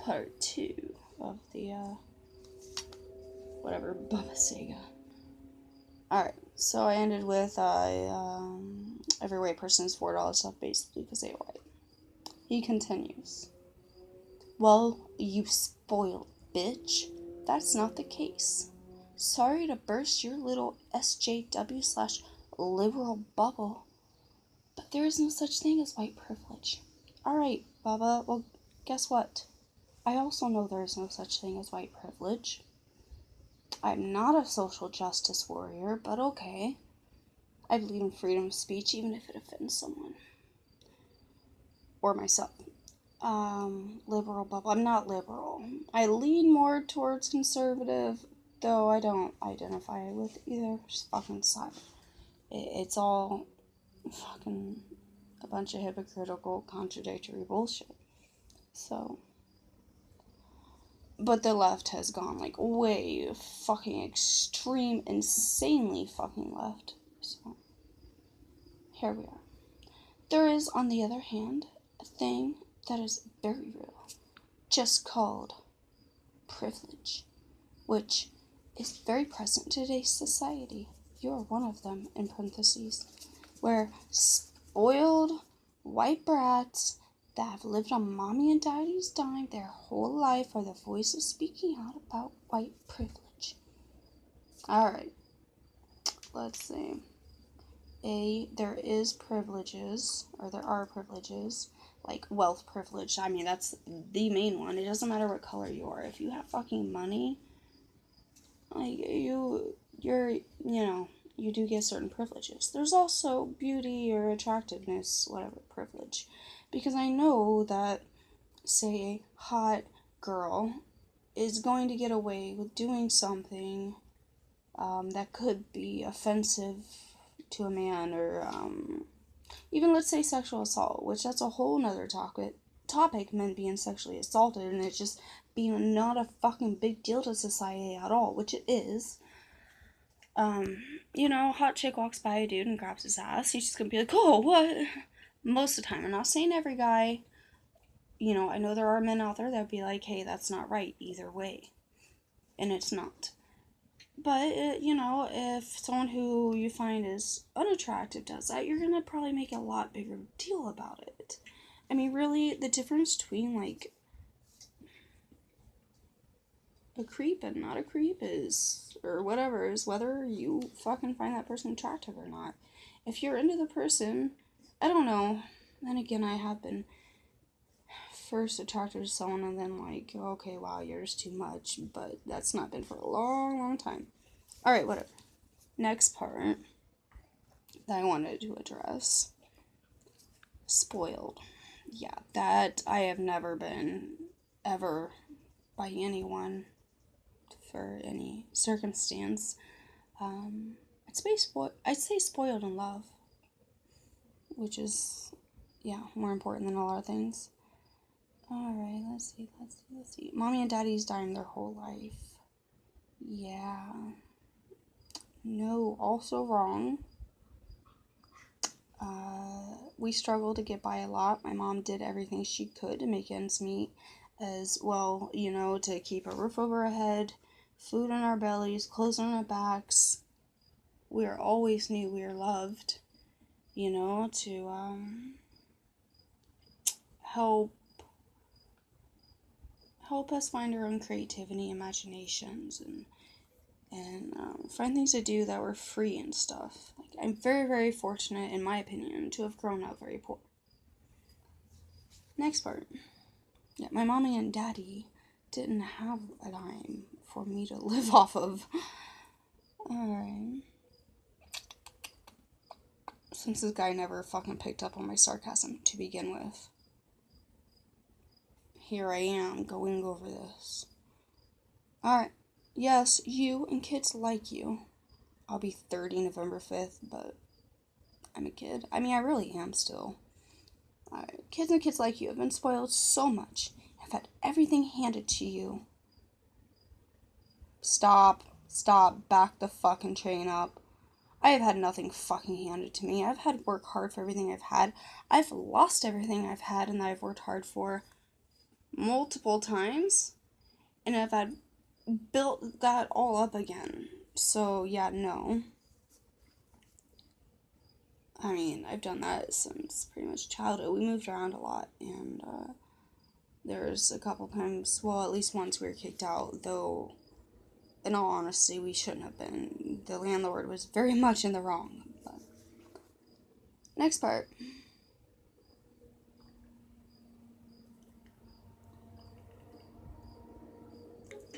part 2 of the, whatever, Bubba Saga. Alright, so I ended with, every white person is $4 off basically because they are white. He continues. Well, you spoiled bitch. That's not the case. Sorry to burst your little SJW/liberal bubble, but there is no such thing as white privilege. Alright, Bubba, well, guess what? I also know there is no such thing as white privilege. I'm not a social justice warrior, but okay. I believe in freedom of speech even if it offends someone. Or myself. Liberal bubble. I'm not liberal. I lean more towards conservative, though I don't identify with either. Just fucking suck. It's all fucking a bunch of hypocritical, contradictory bullshit. So. But the left has gone, like, way fucking extreme, insanely fucking left. So. Here we are. There is, on the other hand, a thing that is very real, just called privilege, which is very present in today's society. You are one of them, in parentheses, where spoiled white brats that have lived on mommy and daddy's dime their whole life are the voices speaking out about white privilege. Alright, let's see. There are privileges, like wealth privilege. I mean, that's the main one. It doesn't matter what color you are. If you have fucking money, like, you do get certain privileges. There's also beauty or attractiveness, whatever, privilege. Because I know that, say, a hot girl is going to get away with doing something that could be offensive to a man, or even, let's say, sexual assault, which that's a whole nother topic, men being sexually assaulted, and it just being not a fucking big deal to society at all, which it is. Hot chick walks by a dude and grabs his ass, he's just gonna be like, oh, what? Most of the time. I'm not saying every guy. I know there are men out there that would be like, hey, that's not right either way. And it's not. But, if someone who you find is unattractive does that, you're gonna probably make a lot bigger deal about it. I mean, really, the difference between, like, a creep and not a creep is, or whatever, is whether you fucking find that person attractive or not. If you're into the person, I don't know. Then again, I have been first attracted to someone and then like, okay, wow, you're just too much, but that's not been for a long, long time. Alright, whatever. Next part that I wanted to address. Spoiled. Yeah, that I have never been, ever, by anyone, for any circumstance. I'd say spoiled in love, which is, more important than a lot of things. Alright, let's see. Mommy and daddy's dying their whole life. Yeah. No, also wrong. We struggled to get by a lot. My mom did everything she could to make ends meet, as well, to keep a roof over our head, food in our bellies, clothes on our backs. We always knew we were loved, to help us find our own creativity, imaginations, and find things to do that were free and stuff. Like, I'm very, very fortunate, in my opinion, to have grown up very poor. Next part. Yeah, my mommy and daddy didn't have a dime for me to live off of. Alright. Since this guy never fucking picked up on my sarcasm to begin with, here I am going over this. Alright. Yes, you and kids like you. I'll be 30 November 5th, but I'm a kid. I mean, I really am still. Kids and kids like you have been spoiled so much. Have had everything handed to you. Stop, back the fucking train up. I have had nothing fucking handed to me. I've had to work hard for everything I've had. I've lost everything I've had and that I've worked hard for. multiple times, and I've had built that all up again. So, yeah, no. I mean, I've done that since pretty much childhood. We moved around a lot, and there's a couple times, well, at least once we were kicked out, though, in all honesty, we shouldn't have been. The landlord was very much in the wrong. But next part.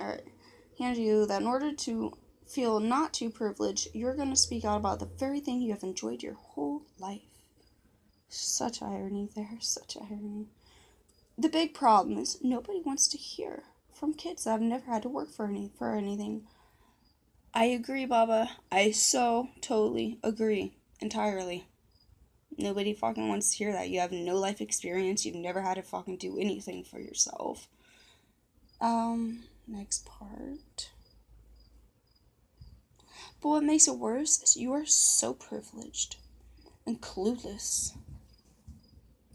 Alright. Hand you that in order to feel not too privileged, you're going to speak out about the very thing you have enjoyed your whole life. Such irony there, such irony. The big problem is nobody wants to hear from kids that have never had to work for anything. I agree, Baba. I so totally agree. Entirely. Nobody fucking wants to hear that. You have no life experience. You've never had to fucking do anything for yourself. Next part. But what makes it worse is you are so privileged and clueless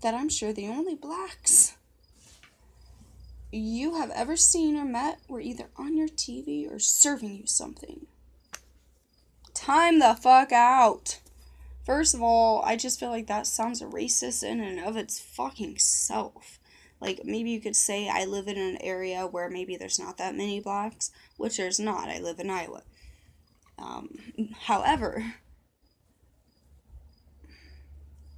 that I'm sure the only blacks you have ever seen or met were either on your TV or serving you something. Time the fuck out. First of all, I just feel like that sounds racist in and of its fucking self. Like, maybe you could say I live in an area where maybe there's not that many blacks, which there's not. I live in Iowa. However,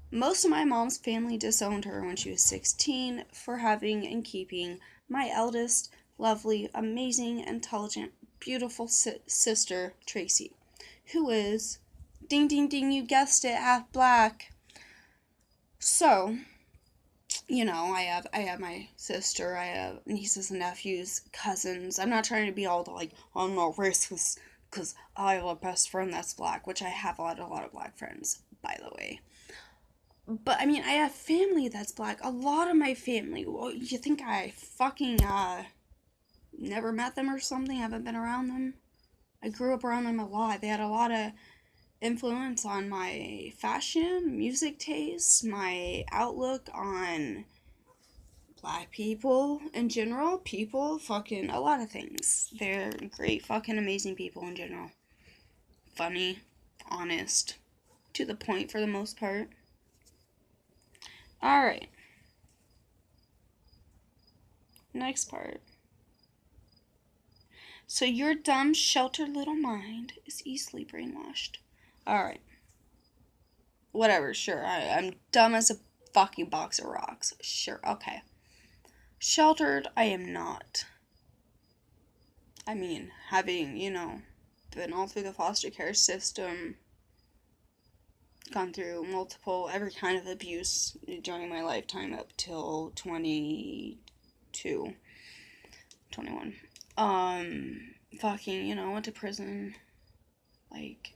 most of my mom's family disowned her when she was 16 for having and keeping my eldest, lovely, amazing, intelligent, beautiful sister, Tracy, who is, ding ding ding, you guessed it, half black. So, you know, I have my sister, I have nieces and nephews, cousins. I'm not trying to be all the, like, I'm not racist because I have a best friend that's black, which I have a lot of black friends, by the way. But, I mean, I have family that's black. A lot of my family. Well, you think I fucking, never met them or something? Haven't been around them? I grew up around them a lot. They had a lot of influence on my fashion, music taste, my outlook on black people in general. People, fucking, a lot of things. They're great, fucking amazing people in general. Funny, honest, to the point for the most part. Alright. Next part. So your dumb, sheltered little mind is easily brainwashed. Alright. Whatever, sure. I'm dumb as a fucking box of rocks. Sure, okay. Sheltered, I am not. I mean, having, you know, been all through the foster care system, gone through every kind of abuse during my lifetime up till 22, 21. Fucking, you know, went to prison. Like,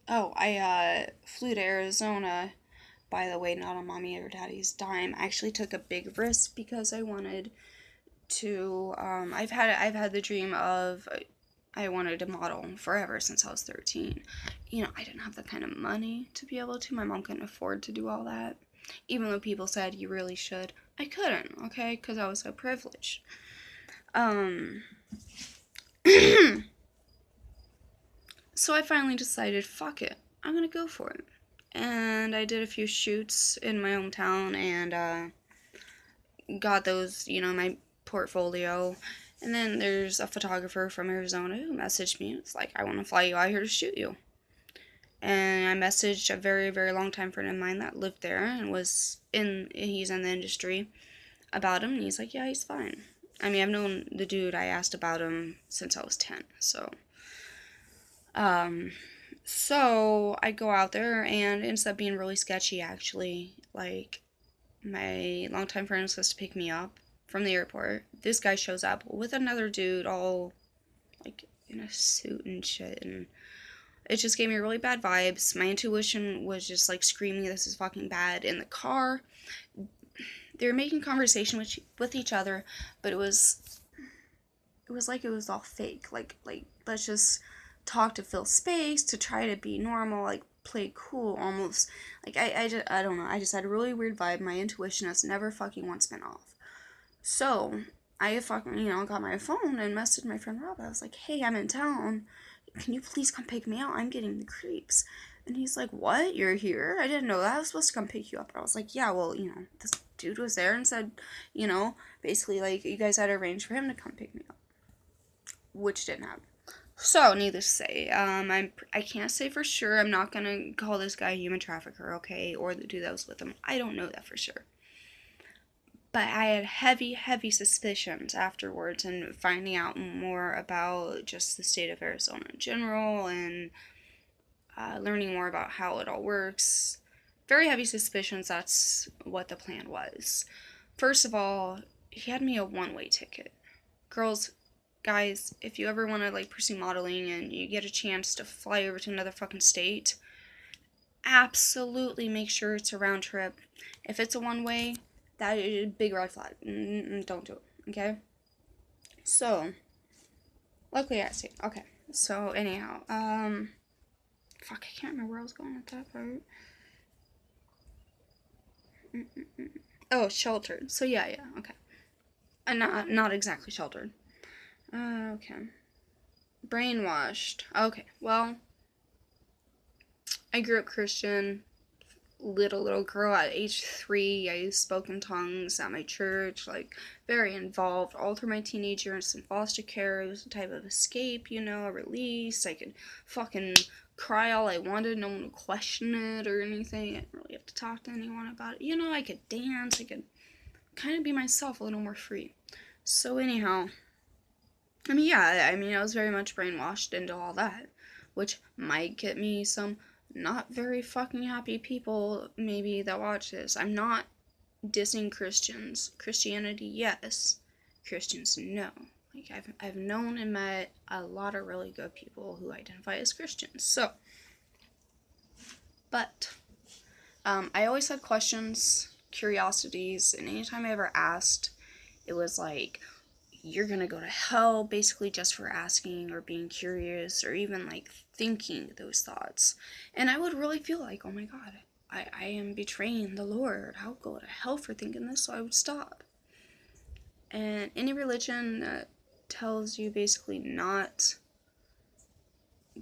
oh, I flew to Arizona, by the way, not on mommy or daddy's dime. I actually took a big risk because I wanted to, I've had the dream of, I wanted to model forever since I was 13. You know, I didn't have the kind of money to be able to. My mom couldn't afford to do all that. Even though people said you really should. I couldn't, okay? Because I was so privileged. So I finally decided, fuck it. I'm gonna go for it. And I did a few shoots in my hometown and, got those, you know, my portfolio. And then there's a photographer from Arizona who messaged me. It's like, I want to fly you out here to shoot you. And I messaged a very, very long time friend of mine that lived there and he's in the industry about him. And he's like, yeah, he's fine. I mean, I've known the dude, I asked about him since I was 10. So I go out there and it ends up being really sketchy, actually. Like, my longtime friend was supposed to pick me up from the airport. This guy shows up with another dude all, like, in a suit and shit, and it just gave me really bad vibes. My intuition was just, like, screaming, this is fucking bad. In the car, they were making conversation with each other, but it was like it was all fake. Like, let's just talk to fill space, to try to be normal, like, play cool almost. Like, I don't know, I just had a really weird vibe. My intuition has never fucking once been off. So I fucking, got my phone and messaged my friend Rob. I was like, hey, I'm in town. Can you please come pick me out? I'm getting the creeps. And he's like, what? You're here? I didn't know that. I was supposed to come pick you up. And I was like, yeah, well, this dude was there and said, basically, like, you guys had arranged for him to come pick me up. Which didn't happen. So, needless to say, I can't say for sure. I'm not gonna call this guy a human trafficker, okay? Or the dude that was with him. I don't know that for sure. But I had heavy, heavy suspicions afterwards, and finding out more about just the state of Arizona in general, and learning more about how it all works. Very heavy suspicions that's what the plan was. First of all, he had me a one-way ticket. Girls, guys, if you ever want to like pursue modeling and you get a chance to fly over to another fucking state, absolutely make sure it's a round trip. If it's a one-way, that is a big red flag. Don't do it, okay? So, luckily I see. Okay, so anyhow, fuck, I can't remember where I was going with that part. Oh, sheltered. So yeah, okay. Not exactly sheltered. Okay. Brainwashed. Okay, well, I grew up Christian. Little girl at age 3. I spoke in tongues at my church, like very involved all through my teenage years in foster care. It was a type of escape, a release. I could fucking cry all I wanted, no one would question it or anything. I didn't really have to talk to anyone about it. I could dance, I could kind of be myself a little more free. So anyhow, I was very much brainwashed into all that, which might get me some not very fucking happy people maybe that watch this. I'm not dissing Christians. Christianity, yes. Christians, no. Like I've known and met a lot of really good people who identify as Christians. So, but I always had questions, curiosities, and anytime I ever asked, it was like, you're gonna go to hell basically just for asking or being curious or even like thinking those thoughts. And I would really feel like, oh my god, I am betraying the Lord. I'll go to hell for thinking this, so I would stop. And any religion that tells you basically not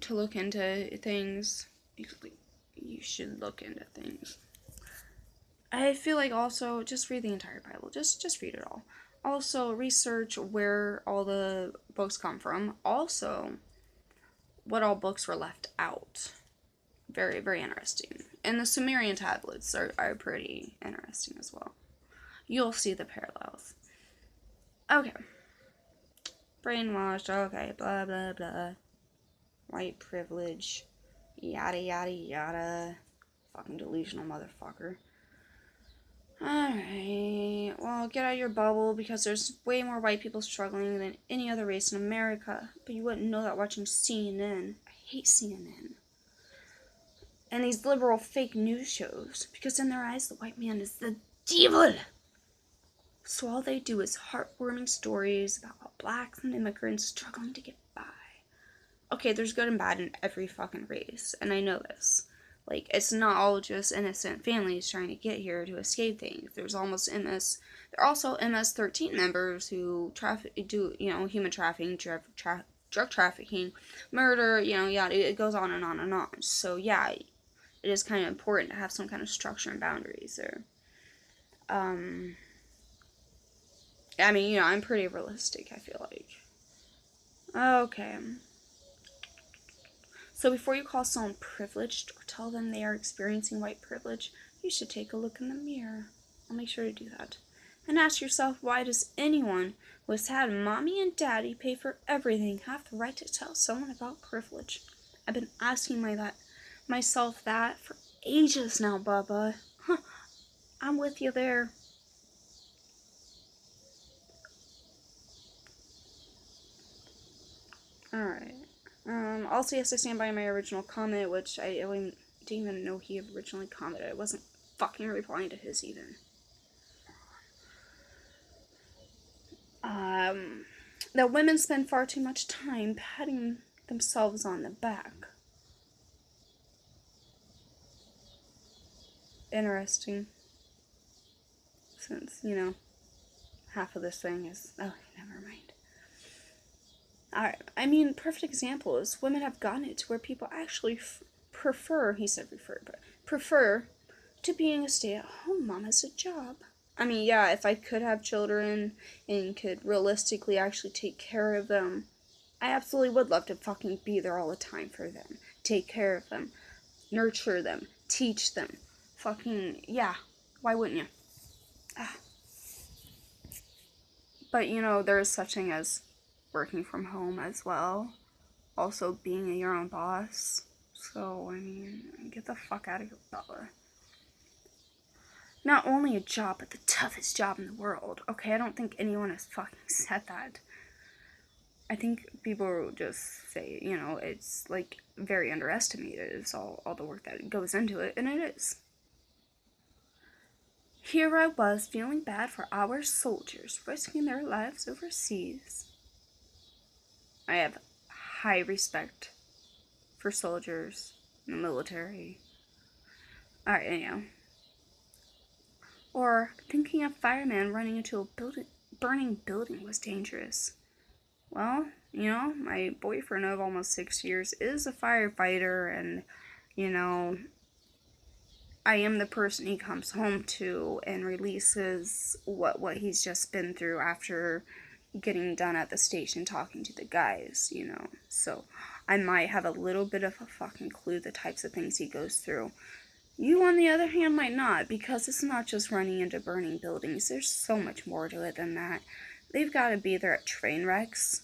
to look into things, you should look into things. I feel like also just read the entire Bible. Just read it all. Also, research where all the books come from. Also, what all books were left out. Very, very interesting. And the Sumerian tablets are pretty interesting as well. You'll see the parallels. Okay. Brainwashed, okay, blah, blah, blah. White privilege. Yada, yada, yada. Fucking delusional motherfucker. Alright, well, get out of your bubble because there's way more white people struggling than any other race in America. But you wouldn't know that watching CNN. I hate CNN. And these liberal fake news shows, because in their eyes, the white man is the devil. So all they do is heartwarming stories about blacks and immigrants struggling to get by. Okay, there's good and bad in every fucking race, and I know this. Like, it's not all just innocent families trying to get here to escape things. There are also MS-13 members who do human trafficking, drug trafficking, murder, yada, it goes on and on and on. So, yeah, it is kind of important to have some kind of structure and boundaries there. I'm pretty realistic, I feel like. Okay. So before you call someone privileged or tell them they are experiencing white privilege, you should take a look in the mirror. I'll make sure to do that. And ask yourself, why does anyone who has had mommy and daddy pay for everything have the right to tell someone about privilege? I've been asking myself that for ages now, Bubba. Huh, I'm with you there. Alright. Also, yes, I stand by my original comment, which I didn't even know he originally commented. I wasn't fucking replying to his even. That women spend far too much time patting themselves on the back. Interesting. Since, half of this thing is... Oh, never mind. I mean, perfect example is women have gotten it to where people actually prefer, he said refer, but prefer to being a stay-at-home mom as a job. I mean, yeah, if I could have children and could realistically actually take care of them, I absolutely would love to fucking be there all the time for them. Take care of them. Nurture them. Teach them. Fucking, yeah. Why wouldn't you? Ah. But, you know, there's such thing as working from home as well. Also being your own boss. So, I mean, get the fuck out of here with all that. Not only a job, but the toughest job in the world. Okay, I don't think anyone has fucking said that. I think people just say, you know, it's like very underestimated. It's all the work that goes into it, and it is. Here I was feeling bad for our soldiers risking their lives overseas. I have high respect for soldiers in the military. Alright, anyhow. Or thinking a fireman running into a burning building was dangerous. Well, you know, my boyfriend of almost 6 years is a firefighter, and, you know, I am the person he comes home to and releases what he's just been through after getting done at the station talking to the guys, you know. So I might have a little bit of a fucking clue the types of things he goes through. You, on the other hand, might not, because it's not just running into burning buildings. There's so much more to it than that. They've got to be there at train wrecks.